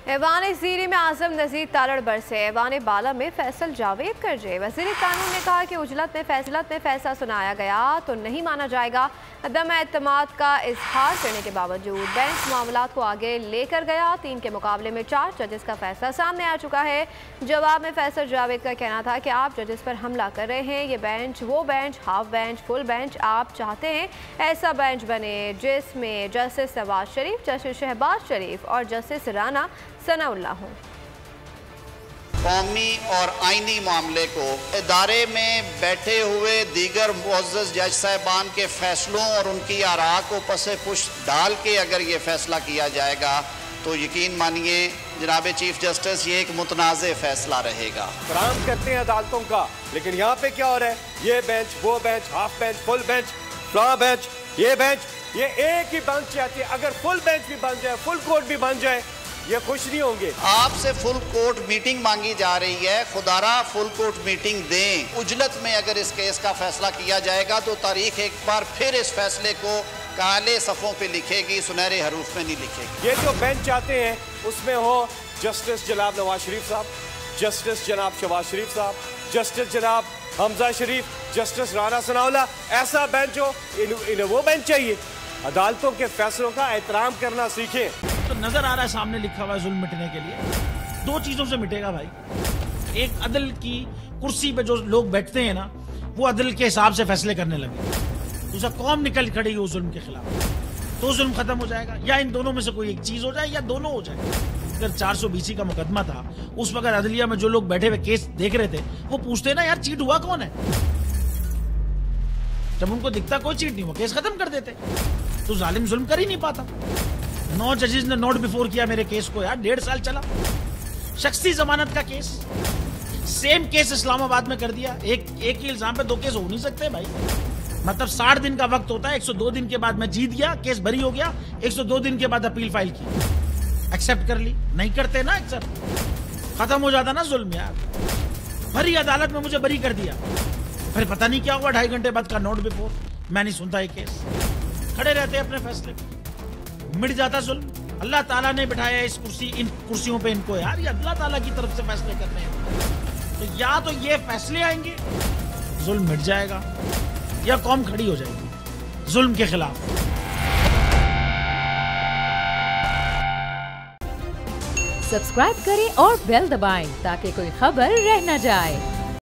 ऐवान ज़ीरी में आज़म नज़ीर तालड़ बरसे। ऐवान बाला में फैसल जावेद करजे। वज़ीर कानून ने कहा कि उजलत में फैसला सुनाया गया तो नहीं माना जाएगा। अदम एतमाद का इजहार करने के बावजूद बेंच मामलात को आगे लेकर गया। 3 के मुकाबले में 4 जजेस का फैसला सामने आ चुका है। जवाब में फैसल जावेद का कहना था कि आप जजेस पर हमला कर रहे हैं। ये बेंच, वो bench, half bench, full bench आप चाहते हैं ऐसा बेंच बने जिसमें जस्टिस नवाज शरीफ, जस्टिस शहबाज शरीफ और जस्टिस राना सनाउल्लाह हों। कौमी और आइनी मामले को इदारे में बैठे हुए दीगर मुअज़्ज़ज़ जज साहिबान के फैसलों और उनकी आरा को पसे पुश डाल के अगर ये फैसला किया जाएगा तो यकीन मानिए जनाब चीफ जस्टिस ये एक मुतनाज़े फैसला रहेगा। काम करते हैं अदालतों का, लेकिन यहाँ पे क्या हो रहा है? ये बेंच, वो bench, half bench, full bench, flat bench, ये बेंच, ये एक ही बेंच चाहती है। अगर फुल बेंच भी बन जाए, फुल कोर्ट भी बन जाए, ये खुश नहीं होंगे। आपसे फुल कोर्ट मीटिंग मांगी जा रही है, खुदारा फुल कोर्ट मीटिंग दें। उजलत में अगर इस केस का फैसला किया जाएगा तो तारीख एक बार फिर इस फैसले को काले सफ़ों पे लिखेगी, सुनहरे हरूफ में नहीं लिखेगी। ये जो बेंच चाहते हैं उसमें हो जस्टिस जनाब नवाज शरीफ साहब, जस्टिस जनाब शहबाज शरीफ साहब, जस्टिस जनाब हमजा शरीफ, जस्टिस राना सनाउल्लाह, ऐसा बेंच हो। इन्हें वो बेंच चाहिए। अदालतों के फैसलों का एहतराम करना सीखें। तो नजर आ रहा है सामने लिखा हुआ है जुल्म मिटने के लिए 2 चीजों से मिटेगा भाई। एक, अदल की कुर्सी पे जो लोग बैठते हैं ना वो अदल के हिसाब से फैसले करने लगे। दूसरा, कौम निकल खड़ी हो जुल्म के खिलाफ तो जुल्म खत्म हो जाएगा। या इन दोनों में से कोई एक चीज हो जाए या दोनों हो जाए। अगर 420 का मुकदमा था उस वक्त अदलिया में जो लोग बैठे हुए केस देख रहे थे वो पूछते ना यार चीट हुआ कौन है। जब उनको दिखता कोई चीट नहीं हुआ केस खत्म कर देते। तो जालिम जुल्म कर ही नहीं पाता। 9 जजेस ने नोट बिफोर किया मेरे केस को यार, 1.5 साल चला। शख्सी जमानत का केस, सेम केस इस्लामाबाद में कर दिया। एक ही इल्जाम पे 2 केस हो नहीं सकते भाई। मतलब 60 दिन का वक्त होता है। 102 दिन के बाद मैं जीत गया, केस बरी हो गया। 102 दिन के बाद अपील फाइल की, एक्सेप्ट कर ली। नहीं करते ना एक्सेप्ट, खत्म हो जाता ना जुल्म यार। भरी अदालत में मुझे बरी कर दिया, फिर पता नहीं क्या हुआ 2.5 घंटे बाद का नोट बिफोर। मैं नहीं सुनता ये केस, खड़े रहते अपने फैसले पे, मिट जाता जुल्म। अल्लाह ताला ने बिठाया इस इन कुर्सियों पे इनको यार, ये अल्लाह ताला की तरफ से फैसले करने हैं। तो या तो ये फैसले आएंगे जुल्म मिट जाएगा, या कौम खड़ी हो जाएगी जुल्म के खिलाफ। सब्सक्राइब करें और बेल दबाएं ताकि कोई खबर रह न जाए।